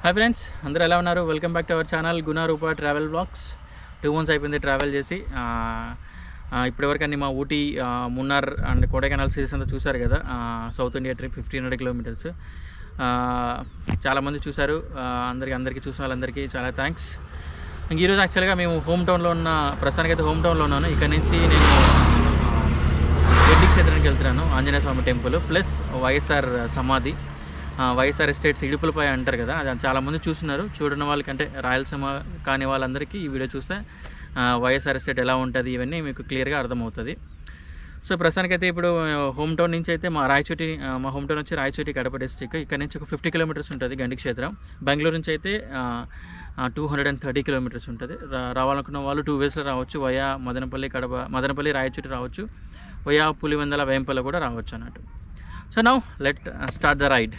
Hi friends, అందరూ ఎలా ఉన్నారు? Welcome back to our channel Rupa travel blogs. 2 months అయిపోయింది ట్రావెల్ చేసి. ఇప్పటివరకు అన్ని మా ఊటీ, మున్నార్ అండ్ కొడైకెనాల్ సిరీస్ అంతా చూసారు కదా. సౌత్ ఇండియా ట్రిప్ 1500 kilometers చాలామంది చూశారు. అందరికీ చూసిన వాళ్ళందరికీ చాలా థ్యాంక్స్. ఇంక ఈరోజు యాక్చువల్గా మేము హోమ్ టౌన్లో ఉన్న, ప్రస్తుతానికి అయితే హోమ్ టౌన్లో ఉన్నాను. ఇక్కడ నుంచి నేను గండి క్షేత్రానికి వెళ్తున్నాను, ఆంజనేయ స్వామి టెంపుల్ ప్లస్ వైఎస్ఆర్ సమాధి, వైఎస్ఆర్ ఎస్టేట్స్ ఇడుపులపాయ అంటారు కదా. అది చాలామంది చూస్తున్నారు. చూడని వాళ్ళకంటే రాయలసీమ కాని వాళ్ళందరికీ ఈ వీడియో చూస్తే వైఎస్ఆర్ ఎస్టేట్ ఎలా ఉంటుంది ఇవన్నీ మీకు క్లియర్గా అర్థమవుతుంది. సో ప్రస్తుతానికైతే ఇప్పుడు హోమ్ టౌన్ నుంచి అయితే మా హోమ్ టౌన్ వచ్చి రాయచోటి కడప డిస్ట్రిక్ట్. ఇక్కడ నుంచి ఒక 50 kilometers ఉంటుంది గండి క్షేత్రం. బెంగళూరు నుంచి అయితే 230 kilometers ఉంటుంది. రావాలనుకున్న వాళ్ళు 2 waysలో రావచ్చు. వయా మదనపల్లి రాయచోటి రావచ్చు, వయా పులివెందల వెంపల్లి కూడా రావచ్చు అన్నట్టు. So now let start the ride.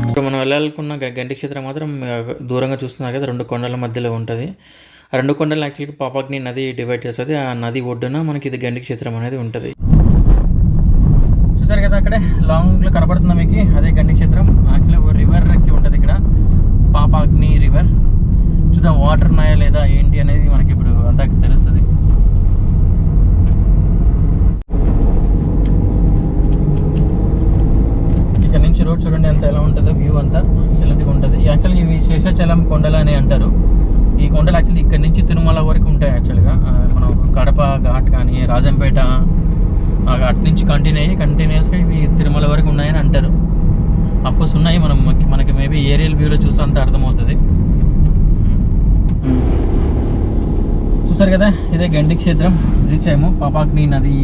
ఇప్పుడు మనం వెళ్ళాలనుకున్న గండి క్షేత్రం మాత్రం దూరంగా చూస్తున్నారు కదా, 2 కొండల మధ్యలో ఉంటుంది. ఆ 2 కొండలు యాక్చువల్గా పాపగ్ని నది డివైడ్ చేస్తుంది. ఆ నది ఒడ్డున మనకి ఇది గండి క్షేత్రం అనేది ఉంటుంది. చూసారు కదా అక్కడే లాంగ్లో కనబడుతుంది మీకు, అదే గండి క్షేత్రం. యాక్చువల్గా ఒక రివర్ ఎక్కి ఉంటుంది ఇక్కడ, పాపగ్ని రివర్. చూద్దాం వాటర్ ఉన్నాయా లేదా ఏంటి అనేది మనకి ఇప్పుడు అంతా తెలుస్తుంది. రోడ్ చూడండి అంత ఎలా ఉంటుందో, వ్యూ అంతా ఎక్సలెంట్గా ఉంటుంది. యాక్చువల్గా ఇవి శేషాచలం కొండలు అని అంటారు. ఈ కొండలు యాక్చువల్లీ ఇక్కడ నుంచి తిరుమల వరకు ఉంటాయి. యాక్చువల్గా మనం కడప ఘాట్ కానీ రాజంపేట అటు నుంచి కంటిన్యూస్గా ఇవి తిరుమల వరకు ఉన్నాయని అంటారు. అఫ్కోర్స్ ఉన్నాయి, మనకి మేబీ ఏరియల్ వ్యూలో చూస్తే అంత అర్థమవుతుంది. చూసారు కదా, ఇదే గండి క్షేత్రం. రీచ్ అయ్యాము. పాపగ్ని నది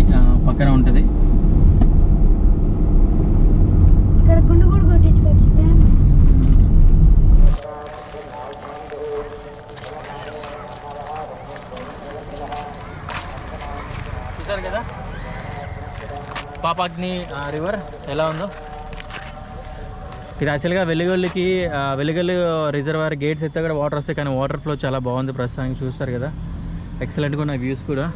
పక్కన ఉంటుంది. చూసారు కదా పాపగ్ని రివర్ ఎలా ఉందో. ఇది యాక్చువల్గా వెలుగల్లి రిజర్వాయర్ గేట్స్ అయితే కూడా వాటర్ వస్తాయి, కానీ వాటర్ ఫ్లో చాలా బాగుంది ప్రస్తుతానికి. చూస్తారు కదా ఎక్సలెంట్గా ఉన్న వ్యూస్ కూడా.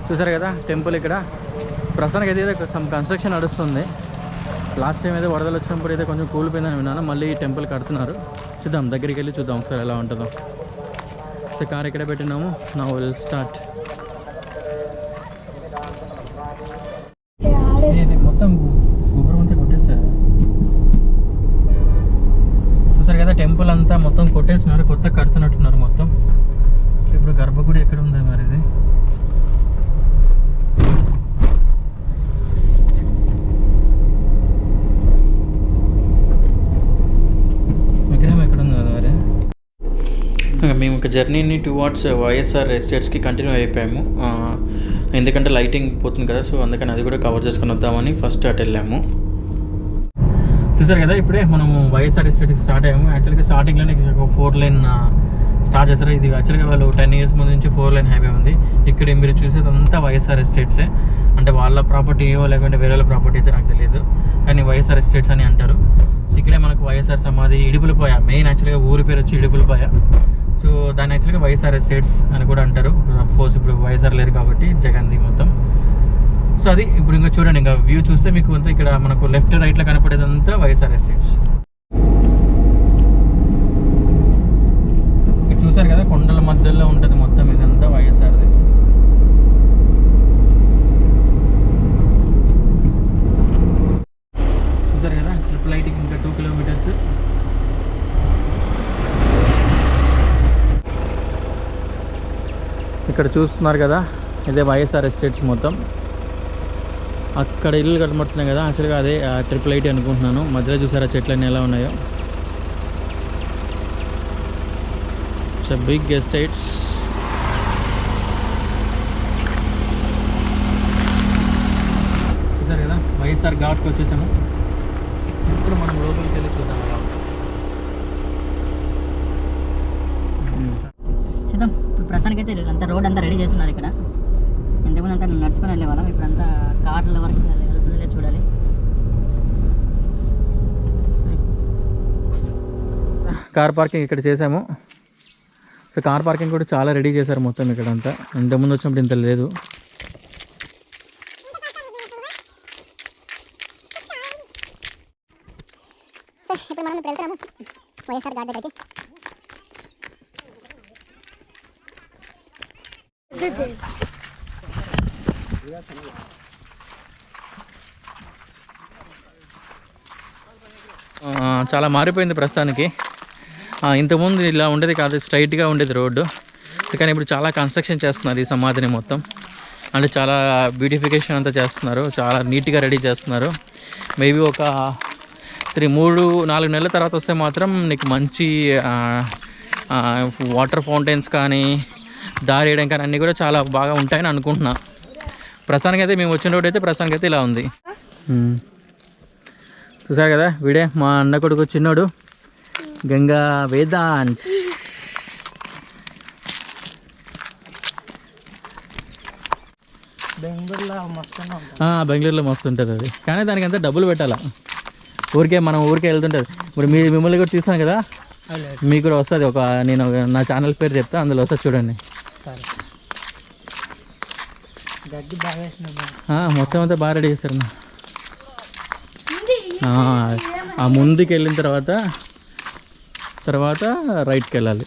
చూసారు కదా టెంపుల్. ఇక్కడ ప్రస్తుతానికి అయితే సమ్ కన్స్ట్రక్షన్ నడుస్తుంది. లాస్ట్ టైం అయితే వరదలు వచ్చినప్పుడు అయితే కొంచెం కూలిపోయిందని విన్నాను. మళ్ళీ టెంపుల్ కడుతున్నారు. చూద్దాం, దగ్గరికి వెళ్ళి చూద్దాం ఒకసారి ఎలా ఉంటుందో. సో కార్ ఇక్కడే పెట్టినాము. Now will start. ఇది మొత్తం గోపురం అంతా కొట్టేసారు. చూసారు కదా టెంపుల్ అంతా మొత్తం కొట్టేస్తున్నారు, కొత్త కడుతున్నట్టున్నారు మొత్తం. ఇప్పుడు గర్భగుడి ఎక్కడ ఉంది మరి? ఇది మేము ఒక జర్నీని టువార్డ్స్ వైఎస్ఆర్ ఎస్టేట్స్కి కంటిన్యూ అయిపోయాము. ఎందుకంటే లైటింగ్ పోతుంది కదా, సో అందుకని అది కూడా కవర్ చేసుకొని వద్దామని ఫస్ట్ అటు వెళ్ళాము. చూసారు కదా ఇప్పుడే మనము వైఎస్ఆర్ ఎస్టేట్కి స్టార్ట్ అయ్యాము. యాక్చువల్గా స్టార్టింగ్లోనే ఒక 4 lane స్టార్ట్ చేస్తారు. ఇది యాక్చువల్గా వాళ్ళు 10 years ముందు నుంచి 4 lane హైవే ఉంది. ఇక్కడ మీరు చూసేదంతా వైఎస్ఆర్ ఎస్టేట్సే. అంటే వాళ్ళ ప్రాపర్టీయో లేకుంటే వేరే వాళ్ళ ప్రాపర్టీ అయితే నాకు తెలియదు, కానీ వైఎస్ఆర్ ఎస్టేట్స్ అని అంటారు. సో ఇక్కడే మనకు వైఎస్ఆర్ సమాధి, ఇడుపులపాయ, మెయిన్ యాక్చువల్గా ఊరి పేరు వచ్చి ఇడుపులపాయ. సో దాన్ని యాక్చువల్గా వైఎస్ఆర్ ఎస్టేట్స్ అని కూడా అంటారు. అఫ్కోర్స్ ఇప్పుడు వైఎస్ఆర్ లేరు కాబట్టి జగన్ది మొత్తం. సో అది ఇప్పుడు ఇంకా చూడండి, ఇంకా వ్యూ చూస్తే మీకు అంతా ఇక్కడ మనకు లెఫ్ట్ రైట్లో కనపడేదంతా వైఎస్ఆర్ ఎస్టేట్స్. ఇక్కడ చూసారు కదా, కొండల మధ్యలో ఉంటుంది మొత్తం ఇదంతా వైఎస్ఆర్ది. చూసారు కదా, ట్రిపుల్ ఐటీకి ఇంకా 2 కిలోమీటర్స్. ఇక్కడ చూస్తున్నారు కదా, ఇదే వైఎస్ఆర్ ఎస్టేట్స్ మొత్తం. అక్కడ ఇల్లు కనబడుతున్నాయి కదా, యాక్చువల్గా అదే ట్రిపుల్ ఐటీ అనుకుంటున్నాను. మధ్యలో చూసారా చెట్లన్నీ ఎలా ఉన్నాయో. It's big estates. చూసారు కదా, వైఎస్ఆర్ ఘాట్కి వచ్చేసాము. ఇప్పుడు మనం లోపలికి వెళ్ళి చూద్దాం ఎలా చూద్దాం. ఇప్పుడు ప్రస్తుతానికి అయితే అంతా రోడ్ అంతా రెడీ చేస్తున్నారు ఇక్కడ. ఇంతకుముందు అంతా నడుచుకొని వెళ్ళేవాళ్ళం, ఇప్పుడు అంతా కార్ల వరకు వెళ్తుందిలే, చూడాలి. కార్ పార్కింగ్ ఇక్కడ చేసాము. సో కార్ పార్కింగ్ కూడా చాలా రెడీ చేశారు మొత్తం ఇక్కడ అంతా. ఇంతకుముందు వచ్చినప్పుడు ఇంత లేదు. ఇప్పుడు మనం వెళ్తున్నాము వైఎస్ఆర్ ఘాట్ దగ్గరికి. చాలా మారిపోయింది ప్రస్తుతానికి. ఇంతకుముందు ఇలా ఉండేది కాదు, స్ట్రైట్గా ఉండేది రోడ్డు. కానీ ఇప్పుడు చాలా కన్స్ట్రక్షన్ చేస్తున్నారు ఈ సమాధిని మొత్తం. అంటే చాలా బ్యూటిఫికేషన్ అంతా చేస్తున్నారు, చాలా నీట్గా రెడీ చేస్తున్నారు. మేబీ ఒక 3-4 నెలల తర్వాత వస్తే మాత్రం నీకు మంచి వాటర్ ఫౌంటైన్స్ కానీ దారి వేయడం కానీ అన్నీ కూడా చాలా బాగా ఉంటాయని అనుకుంటున్నా. ప్రస్తుతానికి అయితే మేము వచ్చిన రోడ్ అయితే ప్రస్తుతానికి అయితే ఇలా ఉంది. చూసారు కదా, వీడే మా అన్న కొడుకు చిన్నోడు గంగా వేదాంత్. బెంగళూరులో మస్తు ఉంటుంది అది, కానీ దానికి అంతా డబ్బులు పెట్టాలా. మనం ఊరికే వెళ్తుంటుంది. ఇప్పుడు మిమ్మల్ని కూడా తీస్తాను కదా, మీకు కూడా వస్తుంది. నేను నా ఛానల్ పేరు చెప్తా, అందులో వస్తుంది చూడండి. మొత్తం అంతా బాగా రెడీ చేస్తారు. ఆ ముందుకు వెళ్ళిన తర్వాత రైట్కి వెళ్ళాలి.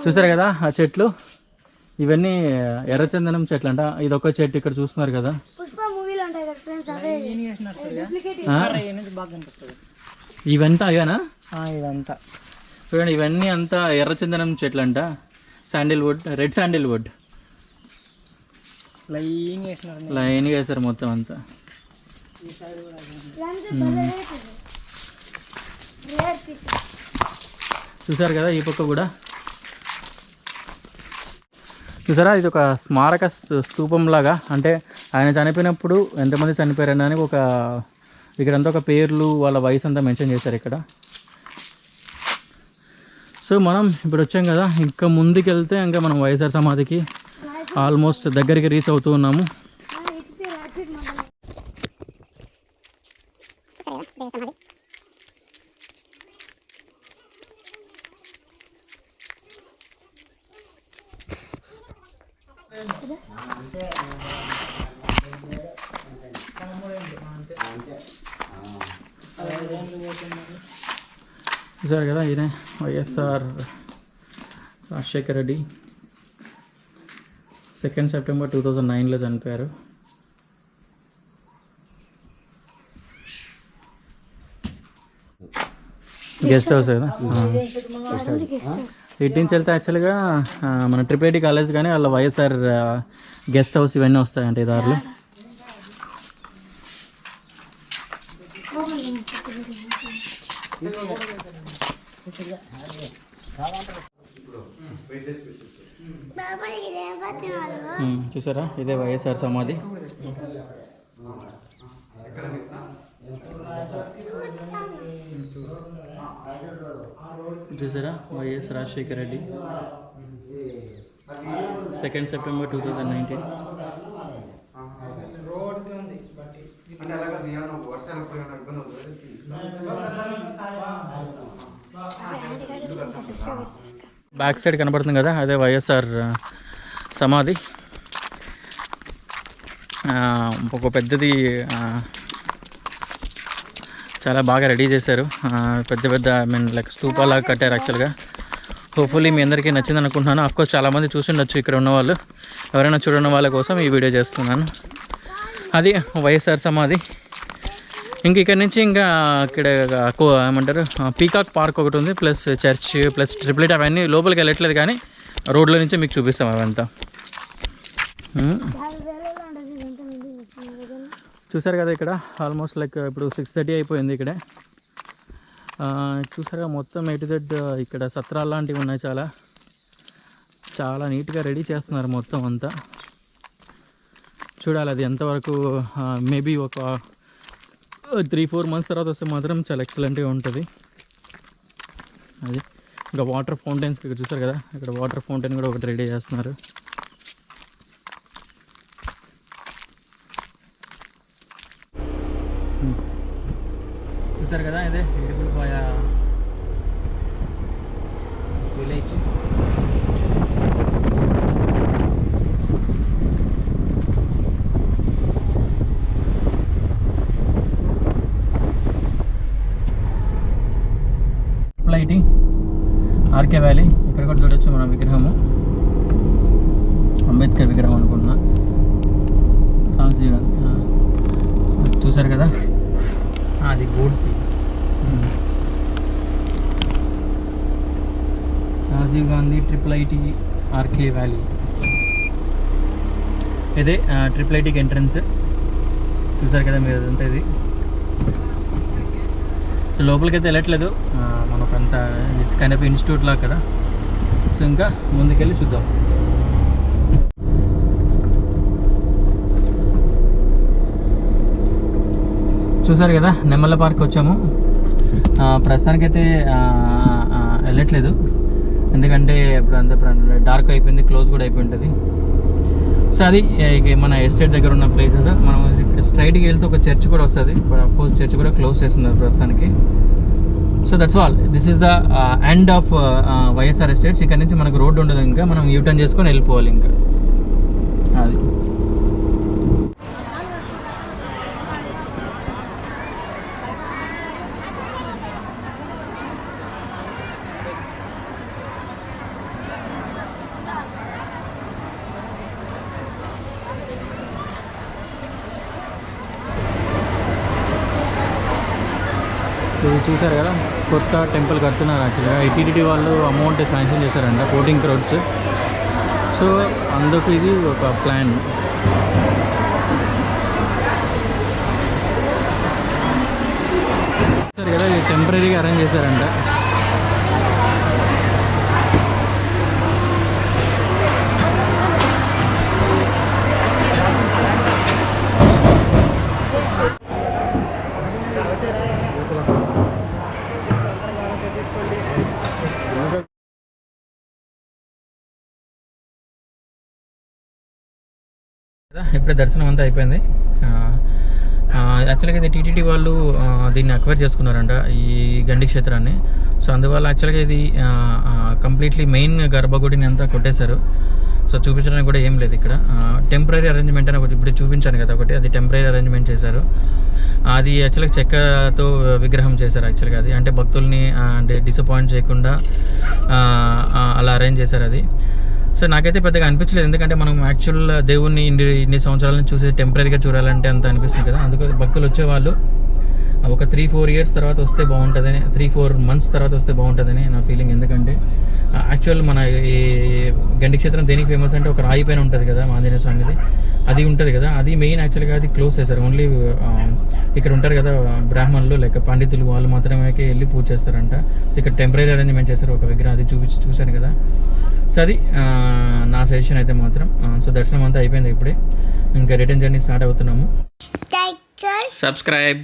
చూసారు కదా ఆ చెట్లు, ఇవన్నీ ఎర్రచందనం చెట్లు అంట. ఇది ఒక చెట్టు ఇక్కడ చూస్తున్నారు కదా. ఇవంతా అయ్యానా? ఇదంతా చూడండి, ఇవన్నీ అంతా ఎర్రచందనం చెట్లు అంట. శాండిల్వుడ్, రెడ్ శాండిల్వుడ్ లైన్గా వేస్తారు మొత్తం అంతా. చూసారు కదా, ఈ పక్క కూడా చూసారా, ఇది ఒక స్మారక స్తూపం లాగా. అంటే ఆయన చనిపోయినప్పుడు ఎంతమంది చనిపోయారని ఇక్కడంతా ఒక పేర్లు, వాళ్ళ వయసు అంతా మెన్షన్ చేశారు ఇక్కడ. సో మనం ఇప్పుడు వచ్చాం కదా, ఇంకా ముందుకు వెళ్తే ఇంకా మనం వైఎస్ఆర్ సమాధికి ఆల్మోస్ట్ దగ్గరికి రీచ్ అవుతూ ఉన్నాము. చూసారు కదా, ఈయన వైఎస్ఆర్ రాజశేఖర రెడ్డి 2 సెప్టెంబర్ 2009లో చనిపోయారు. గెస్ట్ హౌస్ కదా. ఇటు నుంచి వెళ్తే యాక్చువల్గా మన ట్రిపుల్ ఐటీ కాలేజ్ కానీ వాళ్ళ వైఎస్ఆర్ గెస్ట్ హౌస్ ఇవన్నీ వస్తాయంటే ఈ దారిలో. చూసారా, ఇదే వైఎస్ఆర్ సమాధి. చూసారా, YS Rajasekhara Reddy 2 September 2019. Back side కనబడుతుంది కదా, అదే వైఎస్ఆర్ సమాధి. ఒక పెద్దది చాలా బాగా రెడీ చేశారు. పెద్ద పెద్ద ఐ మీన్ లైక్ స్తూపాలాగా కట్టారు యాక్చువల్గా. హోప్ఫుల్లీ మీ అందరికీ నచ్చింది అనుకుంటున్నాను. అఫ్కోర్స్ చాలామంది చూసిండొచ్చు ఇక్కడ ఉన్న వాళ్ళు. ఎవరైనా చూడని వాళ్ళ కోసం ఈ వీడియో చేస్తున్నాను. అది వైఎస్ఆర్ సమాధి. ఇంక ఇక్కడ నుంచి ఇంకా ఇక్కడ ఏమంటారు పీకాక్ పార్క్ ఒకటి ఉంది, ప్లస్ చర్చ్, ప్లస్ ట్రిప్లెట్. అవన్నీ లోపలికి వెళ్ళట్లేదు కానీ రోడ్ల నుంచి మీకు చూపిస్తాం అవంతా. చూసారు కదా ఇక్కడ ఆల్మోస్ట్ లైక్ ఇప్పుడు 6:30 అయిపోయింది. ఇక్కడే చూసారుగా మొత్తం A to Z ఇక్కడ సత్రాలు లాంటివి ఉన్నాయి. చాలా చాలా నీట్గా రెడీ చేస్తున్నారు మొత్తం అంతా. చూడాలి అది ఎంతవరకు. మేబీ ఒక 3-4 months తర్వాత వస్తే మాత్రం చాలా ఎక్సలెంట్గా ఉంటుంది. అది ఇంకా వాటర్ ఫౌంటైన్స్ ఇక్కడ చూసారు కదా, ఇక్కడ వాటర్ ఫౌంటైన్ కూడా ఒకటి రెడీ చేస్తున్నారు. చూసారు కదా ఇదే ఇడుపులపాయ విలేజ్. ట్రిప్లైటీ RK valley. ఇక్కడ కూడా చూడొచ్చు మన విగ్రహము, అంబేద్కర్ విగ్రహం అనుకుంటున్నా. రాజీవ్ గాంధీ చూసారు కదా, అది gold. Rajiv Gandhi ట్రిప్లైటీ RK valley. ఇదే ట్రిప్లైటీకి ఎంట్రన్స్. చూసారు కదా మీరు, అదంతా ఇది. లోపలికి అయితే వెళ్ళట్లేదు మనకంతా. ఇట్స్ కైండ్ ఆఫ్ ఇన్స్టిట్యూట్ లా కదా. సో ఇంకా ముందుకెళ్ళి చూద్దాం. చూసారు కదా నెమ్మల పార్క్ వచ్చాము. ప్రస్తుతానికైతే వెళ్ళట్లేదు, ఎందుకంటే ఇప్పుడు అంతా డార్క్ అయిపోయింది, క్లోజ్ కూడా అయిపోయి ఉంటుంది. సో అది మన ఎస్టేట్ దగ్గర ఉన్న ప్లేసెస్. మనం స్ట్రైట్కి వెళ్తే ఒక చర్చ్ కూడా వస్తుంది. అఫ్కోర్స్ చర్చ్ కూడా క్లోజ్ చేస్తున్నారు ప్రస్తుతానికి. So that's all. This is the end of YSR estates. ఇక్కడ నుంచి మనకు రోడ్డు ఉండదు, ఇంకా మనం యూటర్న్ చేసుకొని వెళ్ళిపోవాలి ఇంకా. అది చూసారు కదా, కొత్త టెంపుల్ కడుతున్నారు. యాక్చువల్గా టీటీడీ వాళ్ళు అమౌంట్ శాంక్షన్ చేశారంట 14 crores. సో అందుకు ఇది ఒక ప్లాన్. చూసారు కదా, ఇది టెంపరీగా అరేంజ్ చేశారంట. ఇప్పుడే దర్శనం అంతా అయిపోయింది. యాక్చువల్గా ఇది టీటీడీ వాళ్ళు దీన్ని అక్వైర్ చేసుకున్నారంట, ఈ గండి క్షేత్రాన్ని. సో అందువల్ల యాక్చువల్గా ఇది కంప్లీట్లీ మెయిన్ గర్భగుడిని అంతా కొట్టేశారు. సో చూపించడానికి కూడా ఏం లేదు ఇక్కడ. టెంపరీ అరేంజ్మెంట్ అని ఒకటి ఇప్పుడు చూపించాను కదా ఒకటి, అది టెంపరీ అరేంజ్మెంట్ చేశారు. అది యాక్చువల్గా చెక్కతో విగ్రహం చేశారు. యాక్చువల్గా అది అంటే భక్తుల్ని అంటే డిసప్పాయింట్ చేయకుండా అలా అరేంజ్ చేశారు అది. సో నాకైతే పెద్దగా అనిపించలేదు, ఎందుకంటే మనం యాక్చువల్ దేవుణ్ణి ఇన్ని సంవత్సరాలను చూసి టెంపరీగా చూడాలంటే అంత అనిపిస్తుంది కదా. అందుకు భక్తులు వచ్చేవాళ్ళు ఒక 3-4 years తర్వాత వస్తే బాగుంటుందని, 3-4 months తర్వాత వస్తే బాగుంటుందని నా ఫీలింగ్. ఎందుకంటే యాక్చువల్ మన ఈ గండి క్షేత్రం దేనికి ఫేమస్ అంటే ఒక రాయి పైన ఉంటుంది కదా ఆంజనేయ స్వామిది, అది ఉంటుంది కదా, అది మెయిన్. యాక్చువల్గా అది క్లోజ్ చేశారు. ఓన్లీ ఇక్కడ ఉంటారు కదా బ్రాహ్మణులు లేక పండితులు, వాళ్ళు మాత్రమే వెళ్ళి పూజ చేస్తారంట. సో ఇక్కడ టెంపరీ అరేంజ్మెంట్ చేస్తారు ఒక విగ్రహం, అది చూశాను కదా. సో అది నా సజెషన్ అయితే మాత్రం. సో దర్శనం అంతా అయిపోయింది ఇప్పుడే, ఇంకా రిటర్న్ జర్నీ స్టార్ట్ అవుతున్నాము. సబ్స్క్రైబ్.